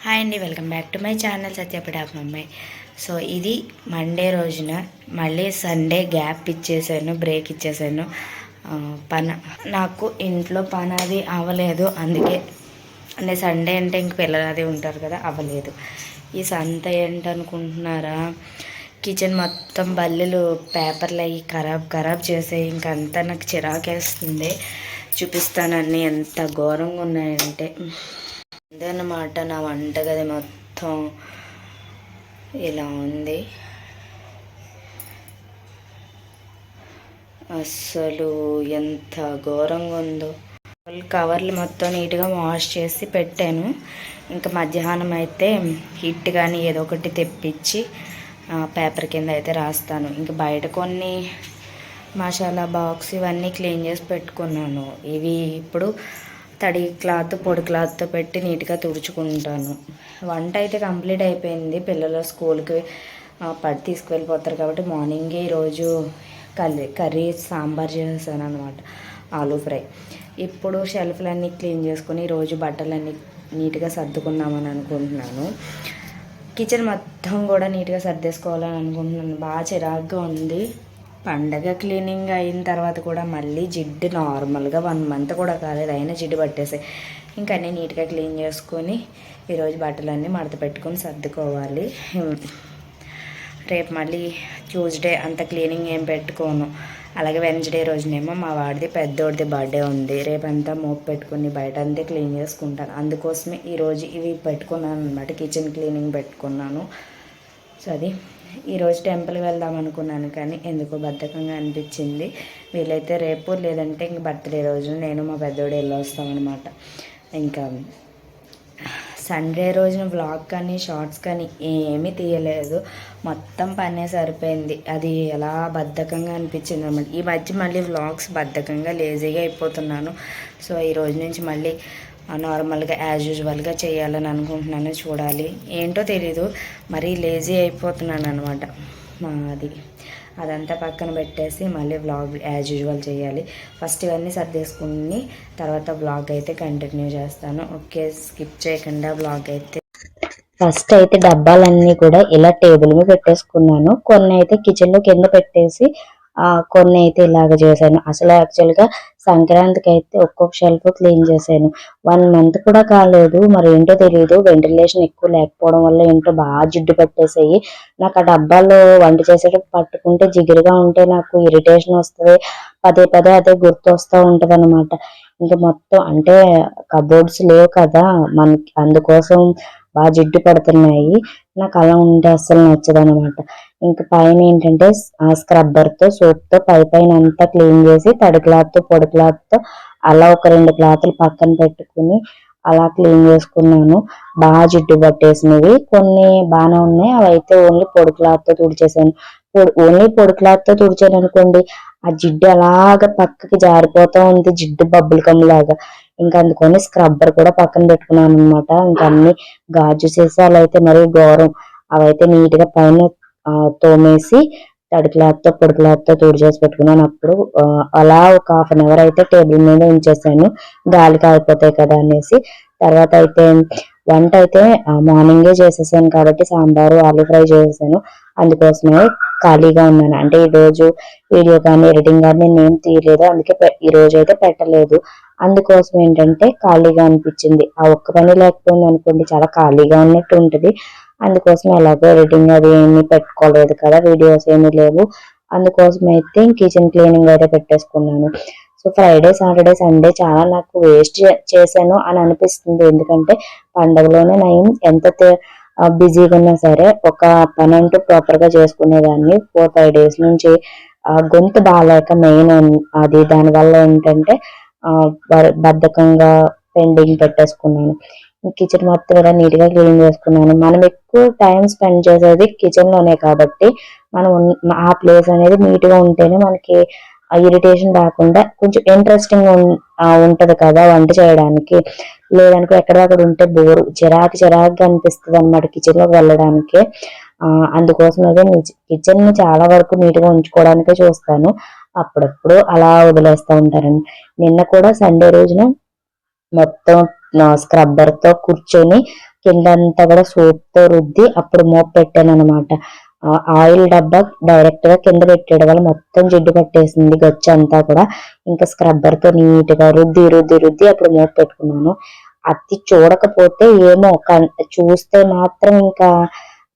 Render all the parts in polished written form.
Hi అండి, welcome back to my channel సత్యపడాక్ mummy. So ఇది మండే రోజున మళ్ళీ సండే గ్యాప్ ఇచ్చేసాను, బ్రేక్ ఇచ్చేసాను. పని నాకు ఇంట్లో పని అది అవ్వలేదు, అందుకే అంటే సండే అంటే ఇంక పిల్లలు అది ఉంటారు కదా, అవ్వలేదు. ఈ సంత ఏంటనుకుంటున్నారా, కిచెన్ మొత్తం బల్లెలు పేపర్లు అవి ఖరాబ్ చేసాయి. ఇంకంతా నాకు చిరాకేస్తుంది. చూపిస్తానని ఎంత ఘోరంగా ఉన్నాయంటే అదనమాట. నా వంటగది మొత్తం ఇలా ఉంది. అస్సలు ఎంత ఘోరంగా ఉందో. కవర్లు మొత్తం నీట్గా వాష్ చేసి పెట్టాను. ఇంకా మధ్యాహ్నం అయితే హిట్ కానీ ఏదో ఒకటి తెప్పించి పేపర్ కింద అయితే రాస్తాను. ఇంకా బయట కొన్ని మసాలా బాక్స్ ఇవన్నీ క్లీన్ చేసి పెట్టుకున్నాను. ఇవి ఇప్పుడు తడి క్లాత్ పొడి క్లాత్తో పెట్టి నీట్గా తుడుచుకుంటాను. వంట అయితే కంప్లీట్ అయిపోయింది. పిల్లలు స్కూల్కి తీసుకువెళ్ళిపోతారు కాబట్టి మార్నింగే ఈరోజు కర్రీ సాంబార్ చేసేసాను అనమాట, ఆలూ ఫ్రై. ఇప్పుడు షెల్ఫ్లన్నీ క్లీన్ చేసుకొని ఈరోజు బట్టలన్నీ నీట్గా సర్దుకుందామని అనుకుంటున్నాను. కిచెన్ మొత్తం కూడా నీట్గా సర్దేసుకోవాలని అనుకుంటున్నాను. బాగా చిరాగ్గా ఉంది. పండగ క్లీనింగ్ అయిన తర్వాత కూడా మళ్ళీ జిడ్డు నార్మల్గా 1 మంత్ కూడా కాలేదు, అయినా జిడ్డు పట్టేసాయి. ఇంకా అన్నీ నీట్గా క్లీన్ చేసుకొని ఈరోజు బట్టలన్నీ మడత పెట్టుకొని సర్దుకోవాలి. రేపు మళ్ళీ ట్యూస్డే అంత క్లీనింగ్ ఏం పెట్టుకోను. అలాగే వెన్స్డే రోజునేమో మా వాడిది పెద్దోడిది బర్త్డే ఉంది. రేపంతా మోపు పెట్టుకుని బయట అంతా క్లీన్ చేసుకుంటాను. అందుకోసమే ఈరోజు ఇవి పెట్టుకున్నాను అనమాట, కిచెన్ క్లీనింగ్ పెట్టుకున్నాను. సో అది ఈరోజు టెంపుల్ వెళ్దాం అనుకున్నాను, కానీ ఎందుకో బద్ధకంగా అనిపించింది. వీలైతే రేపు, లేదంటే ఇంక బర్త్డే రోజు నేను మా పెద్దోడు వెళ్ళి వస్తామన్నమాట. ఇంకా సండే రోజున వ్లాగ్ కానీ షార్ట్స్ కానీ ఏమీ తీయలేదు, మొత్తం పనే సరిపోయింది. అది ఎలా బద్ధకంగా అనిపించింది అనమాట. ఈ మధ్య మళ్ళీ వ్లాగ్స్ బద్ధకంగా లేజీగా అయిపోతున్నాను. సో ఈ రోజు నుంచి మళ్ళీ నార్మల్గా యాజ్ యూజువల్గా చేయాలని అనుకుంటున్నాను. చూడాలి, ఏంటో తెలీదు, మరీ లేజీ అయిపోతున్నాను అనమాట. అదంతా పక్కన పెట్టేసి మళ్ళీ వ్లాగ్ యాజ్ యూజువల్ చేయాలి. ఫస్ట్ ఇవన్నీ సర్దేసుకుని తర్వాత వ్లాగ్ అయితే కంటిన్యూ చేస్తాను. ఓకే, స్కిప్ చేయకుండా వ్లాగ్ అయితే. ఫస్ట్ అయితే డబ్బాలన్నీ కూడా ఇలా టేబుల్ మీద పెట్టేసుకున్నాను. కొన్ని అయితే కిచెన్లో కింద పెట్టేసి కొన్ని అయితే ఇలాగ చేశాను. అసలు యాక్చువల్గా సంక్రాంతికి అయితే ఒక్కొక్క షెల్ఫ్ క్లీన్ చేశాను. 1 మంత్ కూడా కాలేదు, మరి ఏంటో తెలియదు. వెంటిలేషన్ ఎక్కువ లేకపోవడం వల్ల ఏంటో బాగా జిడ్డు పట్టేసాయి. నాకు ఆ డబ్బాలో వంట చేసేటప్పుడు పట్టుకుంటే జిగురుగా ఉంటే నాకు ఇరిటేషన్ వస్తుంది. పదే పదే అదే గుర్తు వస్తూ ఉంటుంది అనమాట. ఇంకా మొత్తం అంటే కబోర్డ్స్ లేవు కదా మనకి, అందుకోసం బాగా జిడ్డు పడుతున్నాయి. నాకు అలా ఉంటే అస్సలు నచ్చదు అనమాట. ఇంకా పైన ఏంటంటే ఆ స్క్రబ్బర్తో సోప్తో పైన అంతా క్లీన్ చేసి తడి క్లాత్తో పొడి క్లాత్తో అలా ఒక 2 క్లాత్లు పక్కన పెట్టుకుని అలా క్లీన్ చేసుకున్నాను. బాగా జిడ్డు పట్టేసినవి కొన్ని బాగానే ఉన్నాయి, అవి అయితే ఓన్లీ పొడి క్లాత్తో తుడిచేసాను. ఓన్లీ పొడి క్లాత్తో తుడిచాను అనుకోండి, ఆ జిడ్డు అలాగ పక్కకి జారిపోతూ ఉంది, జిడ్డు బబ్బుల్ కమ్ లాగా. ఇంకా అందుకని స్క్రబ్బర్ కూడా పక్కన పెట్టుకున్నాను అనమాట. ఇంకా అన్ని గాజు సీసాలు అయితే మరీ ఘోరం, అవైతే నీట్గా పైన తోమేసి తడి క్లాత్తో పొడి క్లాత్తో తుడిచేసి పెట్టుకున్నాను. అప్పుడు అలా ఒక 1/2 అవర్ అయితే టేబుల్ మీద ఉంచేసాను, గాలికి ఆగిపోతాయి కదా అనేసి. తర్వాత అయితే వంట అయితే మార్నింగే చేసేసాను కాబట్టి సాంబారు ఆలూ ఫ్రై చేసేసాను. అందుకోసమే ఖాళీగా ఉన్నాను. అంటే ఈరోజు వీడియో కానీ ఎడిటింగ్ కానీ నేను ఏం తీయలేదు, అందుకే ఈరోజు అయితే పెట్టలేదు. అందుకోసం ఏంటంటే ఖాళీగా అనిపించింది. ఆ ఒక్క పని లేకపోయింది అనుకోండి, చాలా ఖాళీగా ఉన్నట్టు ఉంటుంది. అందుకోసం ఎలాగో ఎడిటింగ్ అది ఏమీ పెట్టుకోలేదు కదా, వీడియోస్ ఏమీ లేవు. అందుకోసం అయితే కిచెన్ క్లీనింగ్ అయితే పెట్టేసుకున్నాను. సో ఫ్రైడే సాటర్డే సండే చాలా నాకు వేస్ట్ చేశాను అని అనిపిస్తుంది. ఎందుకంటే పండగలోనే నేను ఎంత బిజీగా ఉన్నా సరే ఒక పని అంటూ ప్రాపర్గా చేసుకునేదాన్ని. 4-5 డేస్ నుంచి గొంతు బాగాలేక మెయిన్ అది, దానివల్ల ఏంటంటే బద్ధకంగా పెండింగ్ పెట్టేసుకున్నాను. కిచెన్ మొత్తం ఇలా నీట్గా క్లీన్ చేసుకున్నాను. మనం ఎక్కువ టైం స్పెండ్ చేసేది కిచెన్ లోనే కాబట్టి మనం ఆ ప్లేస్ అనేది నీట్గా ఉంటేనే మనకి ఇరిటేషన్ రాకుండా కొంచెం ఇంట్రెస్టింగ్ ఉంటది కదా వంట చేయడానికి. లేదనుకో ఎక్కడక్కడ ఉంటే బోరు చిరాకుగా అనిపిస్తుంది అనమాట కిచెన్ లోకి వెళ్ళడానికి. అందుకోసం అయితే కిచెన్ ని చాలా వరకు నీట్గా ఉంచుకోవడానికే చూస్తాను. అప్పుడప్పుడు అలా వదిలేస్తూ ఉంటారండి. నిన్న కూడా సండే రోజున మొత్తం స్క్రబ్బర్ తో కూర్చొని కిందంతా కూడా సోప్తో రుద్ది అప్పుడు మోపు పెట్టాను అనమాట. ఆయిల్ డబ్బా డైరెక్ట్ గా కింద పెట్టేయడం వల్ల మొత్తం జిడ్డు పట్టేసింది గచ్చు అంతా కూడా. ఇంకా స్క్రబ్బర్ తో నీట్ గా రుద్ది రుద్ది రుద్ది అప్పుడు మోపు పెట్టుకున్నాను. అది చూడకపోతే ఏమో చూస్తే మాత్రం ఇంకా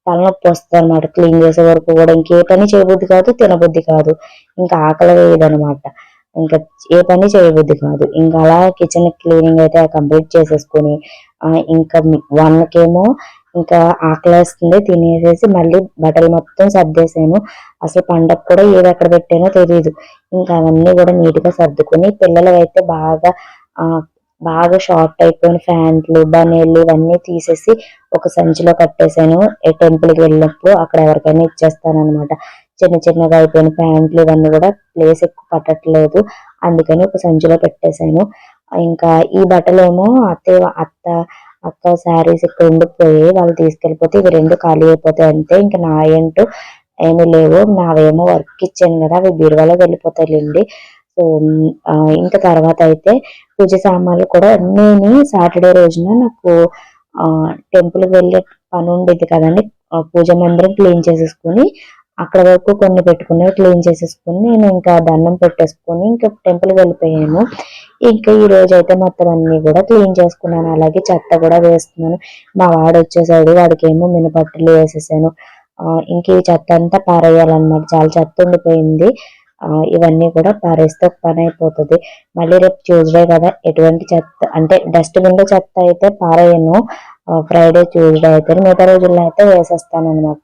తలనొప్పి వస్తుంది అనమాట. క్లీన్ చేసే వరకు కూడా ఇంకే పని చేయబుద్ధి కాదు, తినబుద్ధి కాదు, ఇంకా ఆకలి వేయదనమాట. ఇంకా ఏ పని చేయబుద్ధి కాదు. ఇంకా అలా కిచెన్ క్లీనింగ్ అయితే కంప్లీట్ చేసేసుకొని ఇంకా 1కేమో ఇంకా ఆకలేస్తుంది తినేసేసి మళ్ళీ బట్టలు మొత్తం సర్దేశాను. అసలు పండగ కూడా ఏది ఎక్కడ పెట్టానో తెలియదు. ఇంకా అవన్నీ కూడా నీట్ గా సర్దుకొని పిల్లలు అయితే బాగా షార్ట్ అయిపోయిన ప్యాంట్లు బనీళ్ళు ఇవన్నీ తీసేసి ఒక సంచిలో కట్టేశాను. టెంపుల్కి వెళ్ళినప్పుడు అక్కడ ఎవరికైనా ఇచ్చేస్తాను అనమాట. చిన్న చిన్నగా అయిపోయిన ప్యాంట్లు ఇవన్నీ కూడా ప్లేస్ ఎక్కువ పట్టట్లేదు, అందుకని ఒక సంచిలో పెట్టేశాను. ఇంకా ఈ బట్టలేమో అక్క శారీస్ ఇక్కడ ఉండిపోయి వాళ్ళు తీసుకెళ్ళిపోతే ఇవి 2 ఖాళీ అయిపోతాయి అంతే. ఇంకా నా ఏంటో ఏమీ లేవు, నావేమో వర్క్ ఇచ్చాను కదా అవి బీరువాలో వెళ్ళిపోతాయిలేండి. సో ఇంకా తర్వాత అయితే పూజ సామాన్లు కూడా అన్నీ సాటర్డే రోజున నాకు టెంపుల్కి వెళ్ళే పని ఉండేది కదండి. పూజ మందిరం క్లీన్ చేసేసుకుని అక్కడ వరకు కొన్ని పెట్టుకుని క్లీన్ చేసేసుకుని నేను ఇంకా దండం పెట్టేసుకొని ఇంకా టెంపుల్కి వెళ్ళిపోయాను. ఇంకా ఈ రోజు అయితే మొత్తం అన్ని కూడా క్లీన్ చేసుకున్నాను. అలాగే చెత్త కూడా వేస్తున్నాను. మా వాడు వచ్చేసాడు, వాడికి ఏమో మినపట్టులు వేసేసాను. ఇంక ఈ చెత్త అంతా పారేయాలన్నమాట, చాలా చెత్త ఉండిపోయింది. ఇవన్నీ కూడా పారేస్తే ఒక పని అయిపోతుంది. మళ్ళీ రేపు ట్యూస్డే కదా, ఎటువంటి చెత్త అంటే డస్ట్బిన్ లో చెత్త అయితే పారేయను. ఫ్రైడే ట్యూస్డే అయితే మిగతా రోజుల్లో అయితే వేసేస్తాను అనమాట.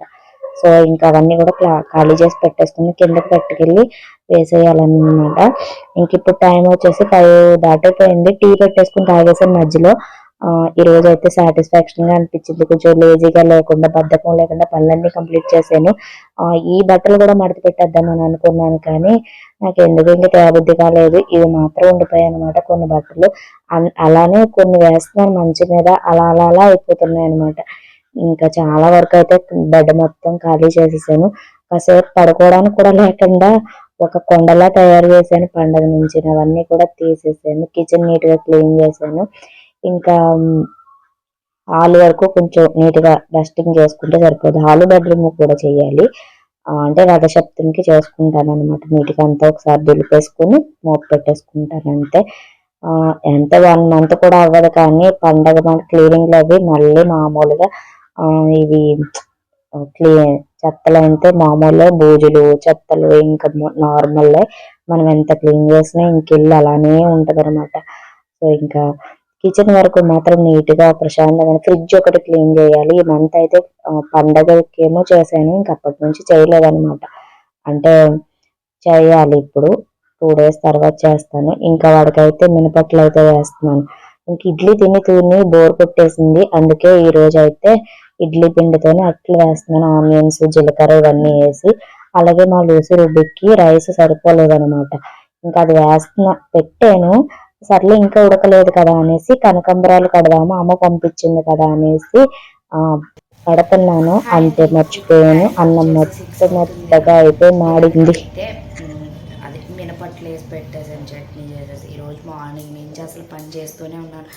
సో ఇంకా అవన్నీ కూడా ఖాళీ చేసి పెట్టేసుకుని కిందకి పట్టుకెళ్ళి వేసేయాలన్నమాట. ఇంక ఇప్పుడు టైం వచ్చేసి 5 దాటిపోయింది. టీ పెట్టేసుకుని తాగేసాను మధ్యలో. ఈ రోజు అయితే సాటిస్ఫాక్షన్ గా అనిపించింది, కొంచెం లేజీగా లేకుండా బద్ధకం లేకుండా పనులన్నీ కంప్లీట్ చేశాను. ఈ బట్టలు కూడా మడత పెట్టేద్దామని అనుకున్నాను కానీ నాకు ఎందుకు ఇంకా తేబుద్ధి కాలేదు. ఇవి మాత్రం ఉండిపోయాయి అనమాట కొన్ని బట్టలు. అలానే కొన్ని వేస్తున్నాను మంచి మీద, అలా అలా అలా అయిపోతున్నాయి అనమాట. ఇంకా చాలా వరకు అయితే బెడ్ మొత్తం ఖాళీ చేసేసాను. కాసేపు పడుకోవడానికి కూడా లేకుండా ఒక కొండలా తయారు చేశాను. పండగ నుంచి అవన్నీ కూడా తీసేసాను. కిచెన్ నీట్ గా క్లీన్ చేశాను. ఇంకా హాల్ వరకు కొంచెం నీట్ గా డస్టింగ్ చేసుకుంటే సరిపోదు. హాల్ బెడ్రూమ్ కూడా చేయాలి. అంటే రథసప్తమికి చేసుకుంటాను అనమాట. నీట్ గా అంతా ఒకసారి దులిపేసుకుని మోపు పెట్టేసుకుంటాను అంతే. ఎంత 1 మంత్ కూడా అవ్వదు కానీ పండగ క్లీనింగ్లు అవి మళ్ళీ మామూలుగా ఇవి చెత్తలు అంటే మామూలుగా బూజులు చెత్తలు ఇంకా నార్మల్ మనం ఎంత క్లీన్ చేసినా ఇంకెళ్ళి అలానే ఉంటది అనమాట. సో ఇంకా కిచెన్ వరకు మాత్రం నీట్ గా ప్రశాంతంగా, ఫ్రిడ్జ్ ఒకటి క్లీన్ చేయాలి. ఈ మంత్ అయితే పండగకేమో చేశాను, ఇంక అప్పటి నుంచి చేయలేదన్నమాట. అంటే చేయాలి ఇప్పుడు 2 days తర్వాత చేస్తాను. ఇంకా వాడికైతే మినపట్లు అయితే వేస్తున్నాను. ఇంక ఇడ్లీ తిని బోర్ కొట్టేసింది, అందుకే ఈ రోజు అయితే ఇడ్లీ పిండితోనే అట్లు వేస్తున్నాను. ఆనియన్స్ జీలకర్ర ఇవన్నీ వేసి. అలాగే మా లూసి రుబ్బికి రైస్ సరిపోలేదనమాట. ఇంకా అది పెట్టాను. సర్లే ఇంకా ఉడకలేదు కదా అనేసి కనకంబరాలు కడదాము, అమ్మ పంపించింది కదా అనేసి కడుతున్నాను. అంతే మర్చిపోయాను. అన్నం మెత్తగా అయితే మాడింది. అది మినపట్లు వేసి పెట్టేసాను, చట్నీ చేసేసి. ఈరోజు మార్నింగ్ నుంచి అసలు పని చేస్తూనే ఉన్నాను.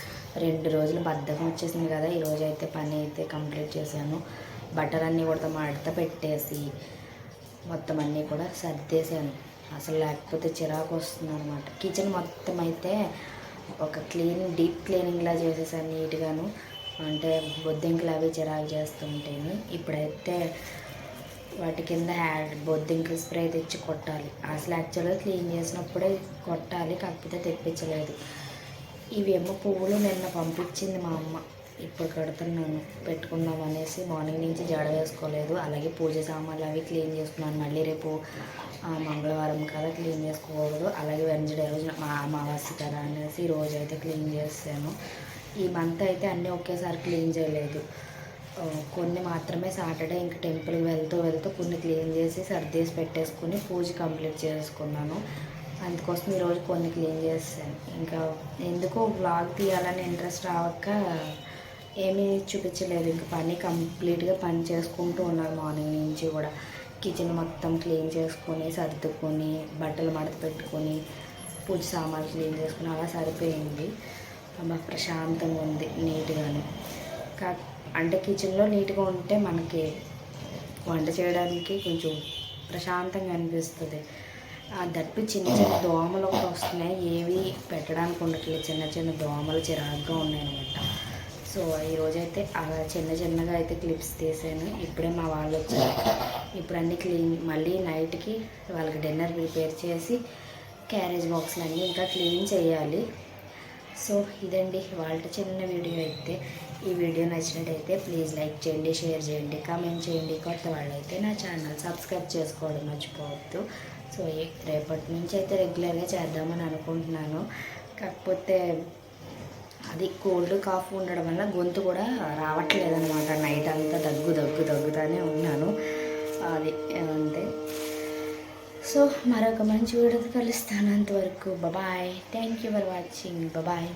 2 రోజులు బద్ధకం వచ్చేసింది కదా, ఈరోజు అయితే పని అయితే కంప్లీట్ చేశాను. బట్టలన్నీ కూడా మడత పెట్టేసి మొత్తం అన్నీ కూడా సర్దేశాను. అసలు లేకపోతే చిరాకు వస్తుంది అనమాట. కిచెన్ మొత్తం అయితే ఒక డీప్ క్లీనింగ్లా చేసేసాను నీట్గాను. అంటే బొద్దింకలు అవి చిరాకు చేస్తుంటేనే. ఇప్పుడైతే వాటి కింద బొద్దింకల స్ప్రే తెచ్చి కొట్టాలి. అసలు యాక్చువల్గా క్లీన్ చేసినప్పుడే కొట్టాలి, కాకపోతే తెప్పించలేదు. ఇవేమో పువ్వులు నిన్న పంపించింది మా అమ్మ, ఇప్పుడు కడుతున్నాను పెట్టుకుందాం అనేసి. మార్నింగ్ నుంచి జడ వేసుకోలేదు. అలాగే పూజ సామాన్లు అవి క్లీన్ చేసుకున్నాను. మళ్ళీ రేపు మంగళవారం కదా క్లీన్ చేసుకోకూడదు. అలాగే వెన్స్డే రోజు అమావాస్య కదా అనేసి రోజు అయితే క్లీన్ చేస్తాను. ఈ మంత్ అయితే అన్నీ ఒకేసారి క్లీన్ చేయలేదు, కొన్ని మాత్రమే. సాటర్డే ఇంక టెంపుల్కి వెళ్తూ కొన్ని క్లీన్ చేసి సర్దేసి పెట్టేసుకుని పూజ కంప్లీట్ చేసుకున్నాను. అందుకోసం ఈరోజు కొన్ని క్లీన్ చేస్తాను. ఇంకా ఎందుకో వ్లాగ్ తీయాలని ఇంట్రెస్ట్ రావక ఏమీ చూపించలేదు. ఇంకా కంప్లీట్గా పని చేసుకుంటూ ఉన్నాను మార్నింగ్ నుంచి కూడా. కిచెన్ మొత్తం క్లీన్ చేసుకొని సర్దుకొని బట్టలు మడత పెట్టుకొని పూజ సామాన్లు క్లీన్ చేసుకుని అలా సరిపోయింది. ప్రశాంతంగా ఉంది నీట్గానే. అంటే కిచెన్లో నీట్గా ఉంటే మనకి వంట చేయడానికి కొంచెం ప్రశాంతంగా అనిపిస్తుంది. దట్టు చిన్న చిన్న దోమలు ఒకటి వస్తున్నాయి, ఏవి పెట్టడానికి ఉండట్లేదు, చిన్న చిన్న దోమలు చిరాకుగా ఉన్నాయి అనమాట. సో ఈరోజైతే అలా చిన్న చిన్నగా అయితే క్లిప్స్ తీసాను. ఇప్పుడే మా వాళ్ళు వచ్చారు, ఇప్పుడు అన్నీ క్లీన్, మళ్ళీ నైట్కి వాళ్ళకి డిన్నర్ ప్రిపేర్ చేసి క్యారేజ్ బాక్స్లు అన్నీ ఇంకా క్లీన్ చేయాలి. సో ఇదండి వాళ్ళ చిన్న వీడియో అయితే. ఈ వీడియో నచ్చినట్టయితే ప్లీజ్ లైక్ చేయండి, షేర్ చేయండి, కామెంట్ చేయండి. కొత్త వాళ్ళైతే నా ఛానల్ సబ్స్క్రైబ్ చేసుకోవడం మర్చిపోవద్దు. సో రేపటి నుంచి అయితే రెగ్యులర్గా చేద్దామని అనుకుంటున్నాను. కాకపోతే అది కోల్డ్ కాఫ్ ఉండడం వల్ల గొంతు కూడా రావట్లేదు అనమాట. నైట్ అంతా దగ్గుతానే ఉన్నాను, అది అంతే. సో మరొక మంచి వీడియోతో కలుస్తాను. అంతవరకు bye. Thank you for watching. Bye.